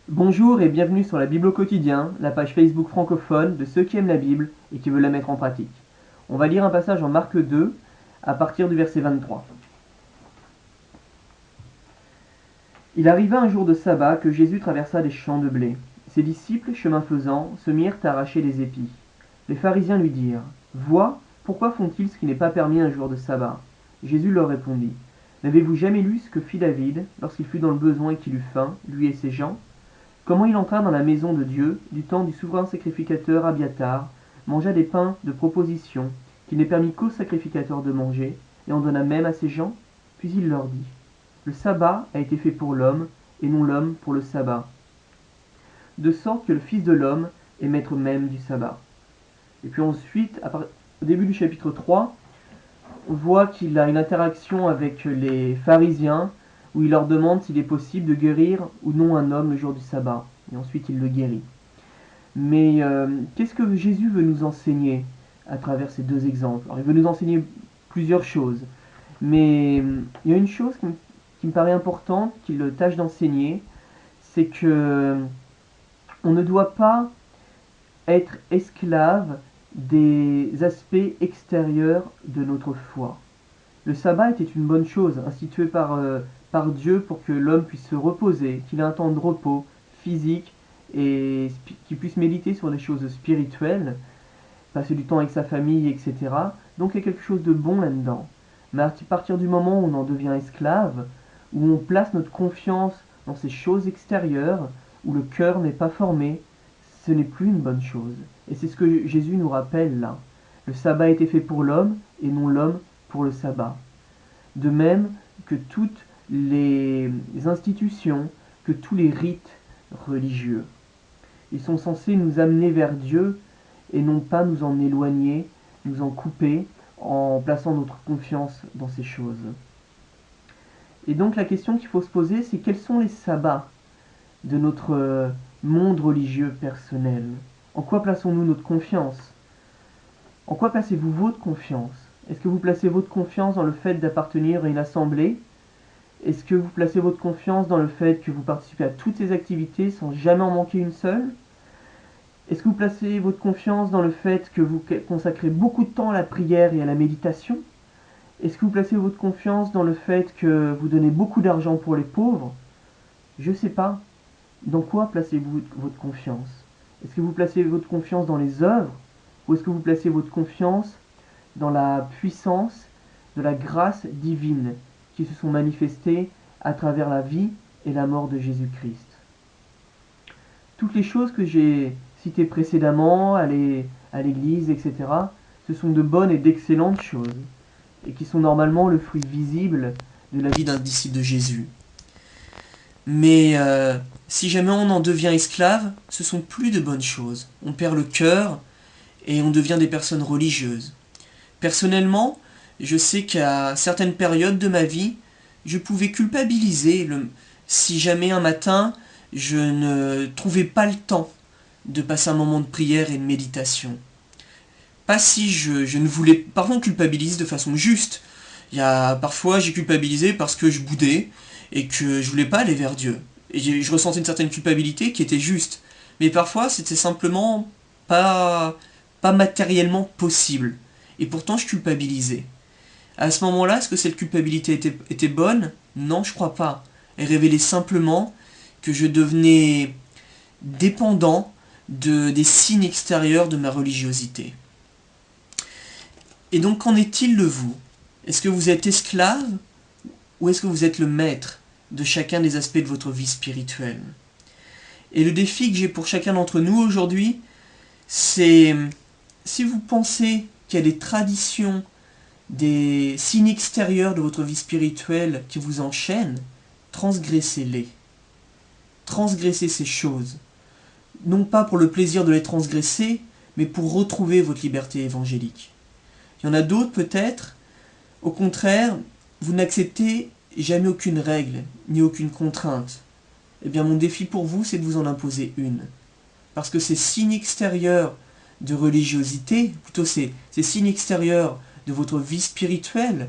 Bonjour et bienvenue sur la Bible au quotidien, la page Facebook francophone de ceux qui aiment la Bible et qui veulent la mettre en pratique. On va lire un passage en Marc 2 à partir du verset 23. Il arriva un jour de sabbat que Jésus traversa des champs de blé. Ses disciples, chemin faisant, se mirent à arracher les épis. Les pharisiens lui dirent: Vois, pourquoi font-ils ce qui n'est pas permis un jour de sabbat? Jésus leur répondit: N'avez-vous jamais lu ce que fit David lorsqu'il fut dans le besoin et qu'il eut faim, lui et ses gens? Comment il entra dans la maison de Dieu, du temps du souverain sacrificateur Abiatar, mangea des pains de proposition, qu'il n'est permis qu'aux sacrificateurs de manger, et en donna même à ses gens? Puis il leur dit: Le sabbat a été fait pour l'homme, et non l'homme pour le sabbat. De sorte que le Fils de l'homme est maître même du sabbat. Et puis ensuite, au début du chapitre 3, on voit qu'il a une interaction avec les pharisiens, où il leur demande s'il est possible de guérir ou non un homme le jour du sabbat. Et ensuite il le guérit. Mais qu'est-ce que Jésus veut nous enseigner à travers ces deux exemples? Alors, il veut nous enseigner plusieurs choses. Mais il y a une chose qui me paraît importante, qu'il tâche d'enseigner, c'est que on ne doit pas être esclave des aspects extérieurs de notre foi. Le sabbat était une bonne chose, institué par Dieu pour que l'homme puisse se reposer, qu'il ait un temps de repos physique et qu'il puisse méditer sur des choses spirituelles, passer du temps avec sa famille, etc. Donc il y a quelque chose de bon là-dedans. Mais à partir du moment où on en devient esclave, où on place notre confiance dans ces choses extérieures, où le cœur n'est pas formé, ce n'est plus une bonne chose. Et c'est ce que Jésus nous rappelle là. Le sabbat a été fait pour l'homme et non l'homme pour le sabbat. De même que toutes les institutions, que tous les rites religieux. Ils sont censés nous amener vers Dieu et non pas nous en éloigner, nous en couper en plaçant notre confiance dans ces choses. Et donc la question qu'il faut se poser, c'est quels sont les sabbats de notre monde religieux personnel? En quoi plaçons-nous notre confiance? En quoi placez-vous votre confiance? Est-ce que vous placez votre confiance dans le fait d'appartenir à une assemblée? Est-ce que vous placez votre confiance dans le fait que vous participez à toutes ces activités sans jamais en manquer une seule? Est-ce que vous placez votre confiance dans le fait que vous consacrez beaucoup de temps à la prière et à la méditation? Est-ce que vous placez votre confiance dans le fait que vous donnez beaucoup d'argent pour les pauvres? Je ne sais pas. Dans quoi placez-vous votre confiance? Est-ce que vous placez votre confiance dans les œuvres? Ou est-ce que vous placez votre confiance dans la puissance de la grâce divine qui se sont manifestées à travers la vie et la mort de Jésus-Christ? Toutes les choses que j'ai citées précédemment, aller à l'église, etc., ce sont de bonnes et d'excellentes choses, et qui sont normalement le fruit visible de la vie d'un disciple de Jésus. Mais si jamais on en devient esclave, ce sont plus de bonnes choses. On perd le cœur et on devient des personnes religieuses. Personnellement, je sais qu'à certaines périodes de ma vie, je pouvais culpabiliser si jamais un matin je ne trouvais pas le temps de passer un moment de prière et de méditation. Pas si je ne voulais... Parfois on culpabilise de façon juste. Parfois j'ai culpabilisé parce que je boudais et que je voulais pas aller vers Dieu. Et je ressentais une certaine culpabilité qui était juste. Mais parfois c'était simplement pas matériellement possible. Et pourtant je culpabilisais. À ce moment-là, est-ce que cette culpabilité était bonne? Non, je crois pas. Elle révélait simplement que je devenais dépendant des signes extérieurs de ma religiosité. Et donc, qu'en est-il de vous? Est-ce que vous êtes esclave ou est-ce que vous êtes le maître de chacun des aspects de votre vie spirituelle? Et le défi que j'ai pour chacun d'entre nous aujourd'hui, c'est si vous pensez qu'il y a des traditions, des signes extérieurs de votre vie spirituelle qui vous enchaînent, transgressez-les. Transgressez ces choses. Non pas pour le plaisir de les transgresser, mais pour retrouver votre liberté évangélique. Il y en a d'autres peut-être, au contraire, vous n'acceptez jamais aucune règle, ni aucune contrainte. Eh bien mon défi pour vous, c'est de vous en imposer une. Parce que ces signes extérieurs de religiosité, plutôt ces signes extérieurs de votre vie spirituelle,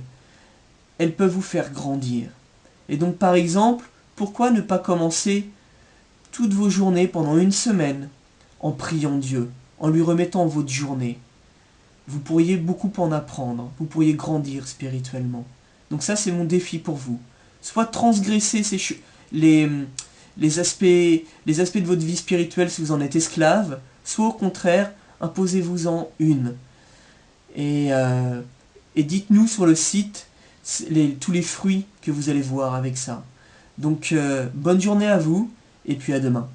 elles peuvent vous faire grandir. Et donc par exemple, pourquoi ne pas commencer toutes vos journées pendant une semaine en priant Dieu, en lui remettant votre journée. Vous pourriez beaucoup en apprendre, vous pourriez grandir spirituellement. Donc ça, c'est mon défi pour vous. Soit transgresser les aspects de votre vie spirituelle si vous en êtes esclave, soit au contraire, imposez-vous-en une. Et dites-nous sur le site tous les fruits que vous allez voir avec ça. Donc, bonne journée à vous, et puis à demain.